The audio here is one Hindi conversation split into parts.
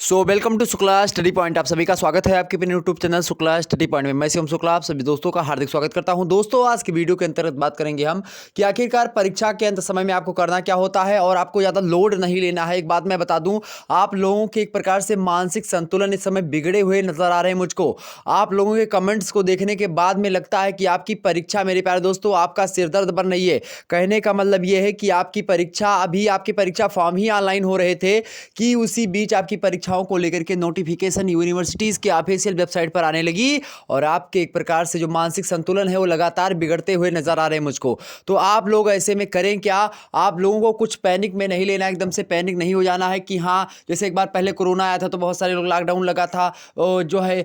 Welcome to Shukla study point. आप सभी का स्वागत है आपके अपने YouTube channel Shukla study point में। मैं शिवम शुक्ला आप सभी दोस्तों का हार्दिक स्वागत करता हूं। दोस्तों, आज की वीडियो के अंतर्गत बात करेंगे हम कि आखिरकार परीक्षा के अंत समय में आपको करना क्या होता है और आपको ज़्यादा लोड नहीं लेना है। एक बात मैं बता दूं, आप लोगों के एक प्रकार से मानसिक संतुलन इस समय बिगड़े हुए नजर आ रहे हैं मुझको। आप लोगों के कमेंट्स को देखने के बाद में लगता है कि आपकी परीक्षा, मेरे प्यारे दोस्तों, आपका सिरदर्द बन रही है। कहने का मतलब यह है कि आपकी परीक्षा, अभी आपकी परीक्षा फॉर्म ही ऑनलाइन हो रहे थे कि उसी बीच आपकी परीक्षाओं को लेकर के नोटिफिकेशन यूनिवर्सिटीज के ऑफिशियल वेबसाइट पर आने लगी और आपके एक प्रकार से जो मानसिक संतुलन है वो लगातार बिगड़ते हुए नजर आ रहे हैं मुझको। तो आप लोग ऐसे में करें क्या? आप लोगों को कुछ पैनिक में नहीं लेना, एकदम से पैनिक नहीं हो जाना है कि हाँ, जैसे एक बार पहले कोरोना आया था तो बहुत सारे लोग, लॉकडाउन लगा था, जो है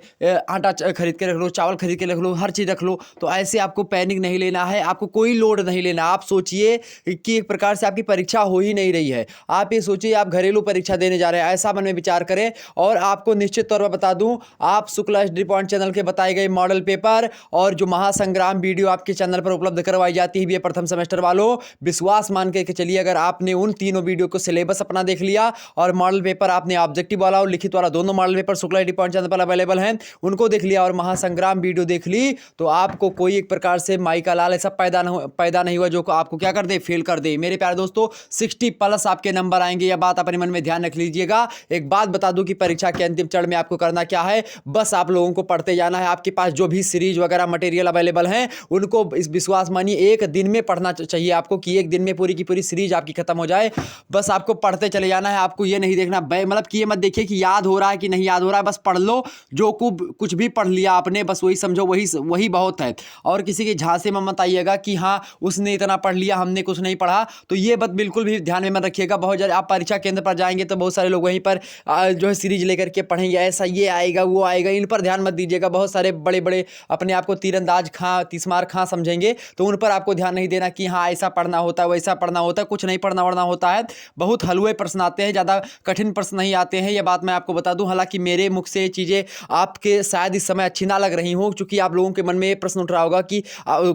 आटा खरीद के रख लो, चावल खरीद के रख लो, हर चीज़ रख लो। तो ऐसे आपको पैनिक नहीं लेना है, आपको कोई लोड नहीं लेना। आप सोचिए कि एक प्रकार से आपकी परीक्षा हो ही नहीं रही है। आप ये सोचिए आप घरेलू परीक्षा देने जा रहे हैं, ऐसा मन में विचार करें। और आपको निश्चित तौर पर बता दूं, आप शुक्ला स्टडी पॉइंट चैनल के बताए गए मॉडल पेपर और जो महासंग्राम वीडियो आपके चैनल पर उपलब्ध करवाई जाती है बीए प्रथम सेमेस्टर वालों, विश्वास मान के चलिए, अगर आपने उन तीनों वीडियो को सिलेबस अपना देख लिया और मॉडल पेपर आपने ऑब्जेक्टिव वाला और लिखित वाला दोनों model paper Shukla study point channel पर अवेलेबल हैं, उनको देख लिया और महासंग्राम वीडियो देख ली, तो आपको कोई एक प्रकार से माई का लाल ऐसा पैदा नहीं हुआ जो आपको क्या कर दे, फेल कर दे। मेरे प्यारे दोस्तों, 60+ आपके नंबर आएंगे, यह बात अपने मन में ध्यान रख लीजिएगा। एक बात बता दूं कि परीक्षा के अंतिम चरण में आपको करना क्या है, बस आप लोगों को पढ़ते जाना है। आपके पास जो भी सीरीज वगैरह मटेरियल अवेलेबल हैं उनको इस विश्वास मानिए एक दिन में पढ़ना चाहिए आपको, कि एक दिन में पूरी की पूरी सीरीज आपकी खत्म हो जाए। बस आपको पढ़ते चले जाना है। आपको ये नहीं देखना, मतलब कि ये मत देखिए कि याद हो रहा है कि नहीं याद हो रहा है, बस पढ़ लो। जो कुछ भी पढ़ लिया आपने बस वही समझो, वही बहुत है। और किसी के झांसे में मत आइएगा कि हाँ उसने इतना पढ़ लिया हमने कुछ नहीं पढ़ा, तो ये बात बिल्कुल भी ध्यान में मत रखिएगा। बहुत ज़्यादा आप परीक्षा केंद्र पर जाएंगे तो बहुत सारे लोग वहीं पर जो है सीरीज लेकर के पढ़ेंगे, ऐसा ये आएगा वो आएगा, इन पर ध्यान मत दीजिएगा। बहुत सारे बड़े बड़े अपने आप को तीरंदाज खां, तीसमार खां समझेंगे, तो उन पर आपको ध्यान नहीं देना कि हाँ ऐसा पढ़ना होता है वैसा पढ़ना होता है। कुछ नहीं पढ़ना वढ़ना होता है। बहुत हलवे प्रश्न आते हैं, ज़्यादा कठिन प्रश्न नहीं आते हैं, ये बात मैं आपको बता दूं। हालांकि मेरे मुख से ये चीज़ें आपके शायद इस समय अच्छी ना लग रही हों, क्योंकि आप लोगों के मन में ये प्रश्न उठ रहा होगा कि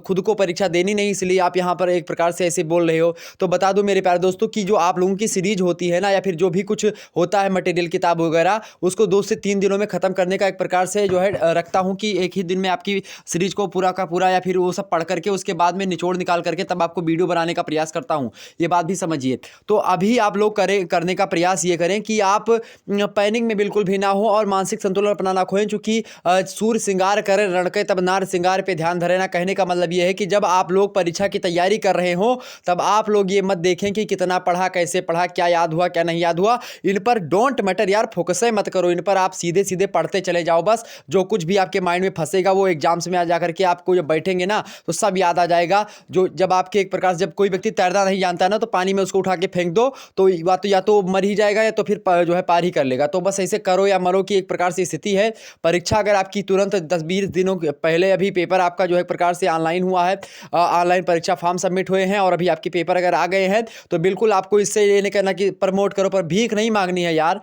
खुद को परीक्षा देनी नहीं, इसलिए आप यहाँ पर एक प्रकार से ऐसे बोल रहे हो। तो बता दूं मेरे प्यारे दोस्तों कि जो आप लोगों की सीरीज होती है ना, या फिर जो भी कुछ होता है मटेरियल किताब वगैरह, उसको 2 से 3 दिनों में खत्म करने का एक प्रकार से जो है रखता हूं कि एक ही दिन में आपकी सीरीज को पूरा का पूरा या फिर वो सब पढ़ करके उसके बाद में निचोड़ निकाल करके तब आपको वीडियो बनाने का प्रयास करता हूं। ये बात भी समझिए। तो अभी आप लोग करने का प्रयास ये करें कि आप पैनिक में बिल्कुल भी ना हो और मानसिक संतुलन अपना ना खोएं, चूंकि सूर्य श्रृंगार करे रणके तब नार श्रृंगार पे ध्यान धरे ना। कहने का मतलब ये है कि जब आप लोग परीक्षा की तैयारी कर रहे हो तब आप लोग ये मत देखें कि कितना पढ़ा, कैसे पढ़ा, क्या याद हुआ क्या नहीं याद हुआ। इन पर डोंट मैटर यार, फोकस मत करो इन पर। आप सीधे सीधे पढ़ते चले जाओ। बस जो कुछ भी आपके माइंड में फंसेगा वो एग्जाम्स में आ जा करके आपको जब बैठेंगे ना तो सब याद आ जाएगा। जो जब आपके एक प्रकार से, जब कोई व्यक्ति तैरना नहीं जानता है ना, तो पानी में उसको उठा के फेंक दो तो या तो मर ही जाएगा या तो फिर जो है पार ही कर लेगा। तो बस ऐसे करो या मरो की एक प्रकार से स्थिति है। परीक्षा अगर आपकी तुरंत 10-20 दिनों पहले, अभी पेपर आपका जो है प्रकार से ऑनलाइन हुआ है, ऑनलाइन परीक्षा फॉर्म सबमिट हुए हैं और अभी आपके पेपर अगर आ गए हैं, तो बिल्कुल आपको इससे ये नहीं कहना कि प्रमोट करो, पर भीख नहीं मांगनी है यार।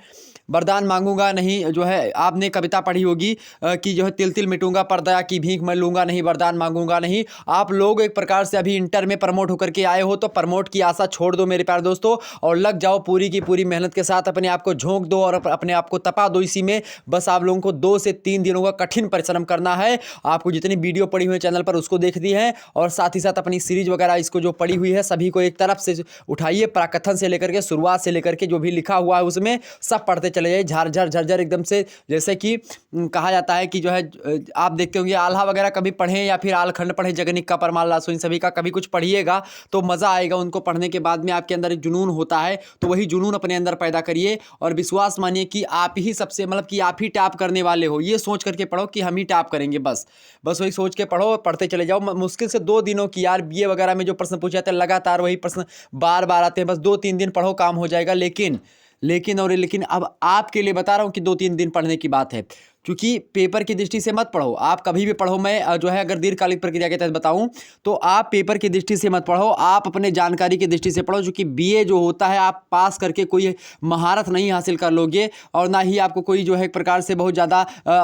वरदान मांगूंगा नहीं, जो है आपने कविता पढ़ी होगी कि जो है तिल तिल मिटूंगा पर दया की भीख मैं लूंगा नहीं, वरदान मांगूंगा नहीं। आप लोग एक प्रकार से अभी इंटर में प्रमोट होकर के आए हो, तो प्रमोट की आशा छोड़ दो मेरे प्यारे दोस्तों और लग जाओ पूरी की पूरी मेहनत के साथ। अपने आप को झोंक दो और अपने आप को तपा दो इसी में। बस आप लोगों को 2 से 3 दिनों का कठिन परिश्रम करना है। आपको जितनी वीडियो पड़ी हुई है चैनल पर उसको देख दी है और साथ ही साथ अपनी सीरीज वगैरह इसको जो पड़ी हुई है सभी को एक तरफ से उठाइए, प्राकथन से लेकर के शुरुआत से लेकर के जो भी लिखा हुआ है उसमें सब पढ़ते चले जाइए, झारझर झरझर एकदम से। जैसे कि कहा जाता है कि जो है आप देखते होंगे आल्हा वगैरह कभी पढ़ें या फिर आलखंड पढ़ें, जगनिक का, परमाल लासो, इन सभी का कभी कुछ पढ़िएगा तो मज़ा आएगा। उनको पढ़ने के बाद में आपके अंदर एक जुनून होता है, तो वही जुनून अपने अंदर पैदा करिए और विश्वास मानिए कि आप ही सबसे, मतलब कि आप ही टॉप करने वाले हो। ये सोच करके पढ़ो कि हम ही टॉप करेंगे, बस वही सोच के पढ़ो और पढ़ते चले जाओ। मुश्किल से 2 दिनों की यार, बीए वगैरह में जो प्रश्न पूछे जाते हैं लगातार वही प्रश्न बार बार आते हैं, बस 2-3 दिन पढ़ो काम हो जाएगा। लेकिन अब आपके लिए बता रहा हूं कि 2-3 दिन पढ़ने की बात है, क्योंकि पेपर की दृष्टि से मत पढ़ो, आप कभी भी पढ़ो। मैं जो है अगर दीर्घकालिक प्रक्रिया के तहत बताऊं तो आप पेपर की दृष्टि से मत पढ़ो, आप अपने जानकारी की दृष्टि से पढ़ो। क्योंकि बीए जो होता है आप पास करके कोई महारत नहीं हासिल कर लोगे और ना ही आपको कोई जो है एक प्रकार से बहुत ज़्यादा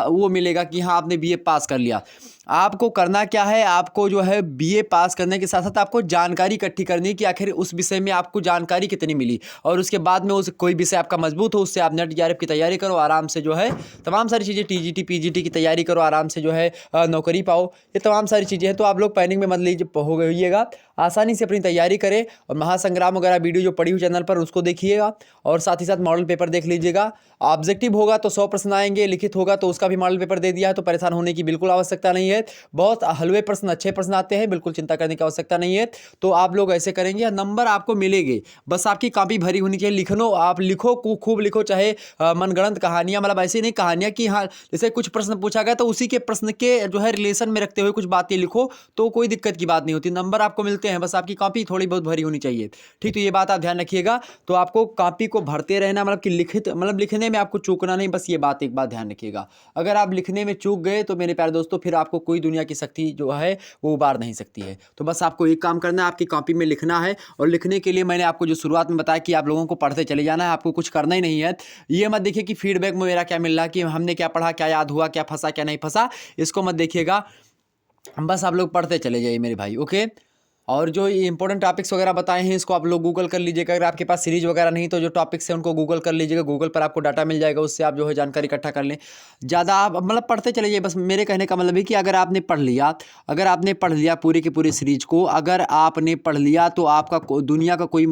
वो मिलेगा कि हाँ आपने बीए पास कर लिया। आपको करना क्या है, आपको जो है बीए पास करने के साथ साथ आपको जानकारी इकट्ठी करनी है कि आखिर उस विषय में आपको जानकारी कितनी मिली, और उसके बाद में उस कोई विषय आपका मजबूत हो उससे आप नेट जीआरएफ की तैयारी करो आराम से, जो है तमाम सारी चीज़ें टीजीटी पीजीटी की तैयारी करो आराम से, जो है नौकरी पाओ। ये तमाम सारी चीज़ें हैं, तो आप लोग पैनिक में मत लीजिए होइएगा, आसानी से अपनी तैयारी करें। और महासंग्राम वगैरह वीडियो जो पड़ी हुई चैनल पर उसको देखिएगा, और साथ ही साथ मॉडल पेपर देख लीजिएगा। ऑब्जेक्टिव होगा तो 100 प्रश्न आएंगे, लिखित होगा तो उसका भी मॉडल पेपर दे दिया है, तो परेशान होने की बिल्कुल आवश्यकता नहीं है। बहुत हलवे प्रश्न, अच्छे प्रश्न आते हैं, बिल्कुल चिंता करने की आवश्यकता नहीं है। तो आप लोग ऐसे करेंगे, नंबर आपको मिलेंगे, बस आपकी कॉपी भरी होनी चाहिए। लिखनो, आप लिखो, खूब लिखो, चाहे मनगढ़ंत कहानियां, मतलब ऐसी नहीं कहानियां कि हाँ जैसे कुछ प्रश्न पूछा गया तो उसी के प्रश्न के जो है रिलेशन में रखते हुए कुछ बातें लिखो, तो कोई दिक्कत की बात नहीं होती, नंबर आपको मिलते हैं। बस आपकी कॉपी थोड़ी बहुत भरी होनी चाहिए, ठीक। तो ये बात आप ध्यान रखिएगा। तो आपको कॉपी को भरते रहना, मतलब कि लिखित, मतलब लिखने में आपको चूकना नहीं, बस ये बात एक बात ध्यान रखिएगा। अगर आप लिखने में चूक गए तो मेरे प्यारे दोस्तों फिर आपको कोई दुनिया की शक्ति जो है वो उबार नहीं सकती है। तो बस आपको एक काम करना है, आपकी कॉपी में लिखना है, और लिखने के लिए मैंने आपको जो शुरुआत में बताया कि आप लोगों को पढ़ते चले जाना है, आपको कुछ करना ही नहीं है। ये मत देखिए कि फीडबैक में मेरा क्या मिल रहा है, कि हमने क्या पढ़ा, क्या याद हुआ, क्या फंसा क्या नहीं फंसा, इसको मत देखिएगा। बस आप लोग पढ़ते चले जाइए मेरे भाई, ओके। और जो ये इंपॉर्टेंट टॉपिक्स वगैरह बताए हैं इसको आप लोग गूगल कर लीजिएगा। अगर आपके पास सीरीज वगैरह नहीं तो जो टॉपिक्स हैं उनको गूगल कर लीजिएगा, गूगल पर आपको डाटा मिल जाएगा, उससे आप जो है जानकारी इकट्ठा कर लें। ज़्यादा आप मतलब पढ़ते चले जाइए, बस मेरे कहने का मतलब है कि अगर आपने पढ़ लिया, अगर आपने पढ़ लिया पूरी की पूरी सीरीज को, अगर आपने पढ़ लिया तो आपका दुनिया का कोई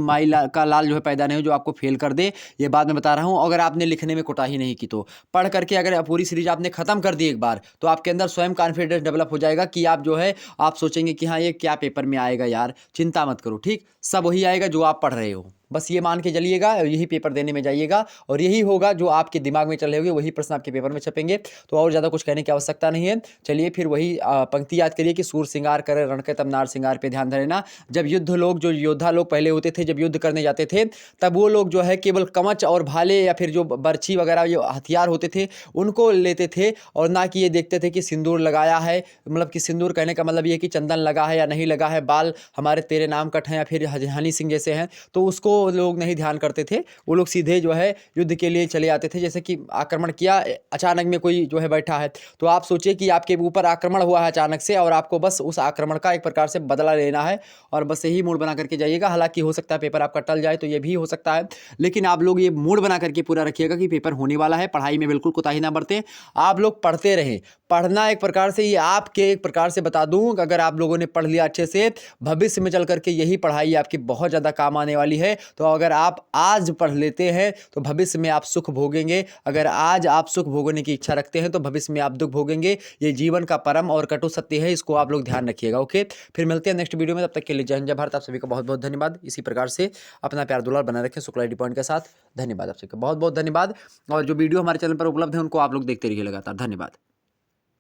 का लाल जो है पैदा नहीं हो जो आपको फेल कर दे, ये बात मैं बता रहा हूँ। अगर आपने लिखने में कोताही नहीं की तो पढ़ करके अगर पूरी सीरीज आपने खत्म कर दी एक बार, तो आपके अंदर स्वयं कॉन्फिडेंस डेवलप हो जाएगा कि आप जो है आप सोचेंगे कि हाँ ये क्या पेपर में आएगा यार, चिंता मत करो, ठीक। सब वही आएगा जो आप पढ़ रहे हो, बस ये मान के चलिएगा, यही पेपर देने में जाइएगा, और यही होगा जो आपके दिमाग में चल रहे होंगे, वही प्रश्न आपके पेपर में छपेंगे। तो और ज़्यादा कुछ कहने की आवश्यकता नहीं है। चलिए फिर वही पंक्ति याद करिए कि सूर श्रृंगार करे रण के तब नार श्रृंगार पे ध्यान देना। जब युद्ध लोग, जो योद्धा लोग पहले होते थे, जब युद्ध करने जाते थे तब वो लोग जो है केवल कवच और भाले या फिर जो बर्छी वगैरह जो हथियार होते थे उनको लेते थे, और ना कि ये देखते थे कि सिंदूर लगाया है, मतलब कि सिंदूर कहने का मतलब ये कि चंदन लगा है या नहीं लगा है, बाल हमारे तेरे नाम कट हैं या फिर हनी सिंह जैसे हैं, तो उसको लोग नहीं ध्यान करते थे। वो लोग सीधे जो है युद्ध के लिए चले आते थे। जैसे कि आक्रमण किया, अचानक में कोई जो है बैठा है, तो आप सोचिए कि आपके ऊपर आक्रमण हुआ है अचानक से, और आपको बस उस आक्रमण का एक प्रकार से बदला लेना है, और बस यही मूड बना करके जाइएगा। हालांकि हो सकता है पेपर आपका टल जाए, तो ये भी हो सकता है, लेकिन आप लोग ये मूड बना करके पूरा रखिएगा कि पेपर होने वाला है। पढ़ाई में बिल्कुल कोताही ना बरतें, आप लोग पढ़ते रहें। पढ़ना एक प्रकार से, ये आपके एक प्रकार से बता दूं, अगर आप लोगों ने पढ़ लिया अच्छे से, भविष्य में चल करके यही पढ़ाई आपकी बहुत ज़्यादा काम आने वाली है। तो अगर आप आज पढ़ लेते हैं तो भविष्य में आप सुख भोगेंगे, अगर आज आप सुख भोगने की इच्छा रखते हैं तो भविष्य में आप दुख भोगेंगे। ये जीवन का परम और कटु सत्य है, इसको आप लोग ध्यान रखिएगा, ओके। फिर मिलते हैं नेक्स्ट वीडियो में, तब तक के लिए जय हिंद जय भारत। आप सभी का बहुत बहुत धन्यवाद। इसी प्रकार से अपना प्यार दुलार बना रखें शुक्ला डी पॉइंट के साथ। धन्यवाद, आप सबका बहुत बहुत धन्यवाद। और जो वीडियो हमारे चैनल पर उपलब्ध है उनको आप लोग देखते रहिए लगातार। धन्यवाद।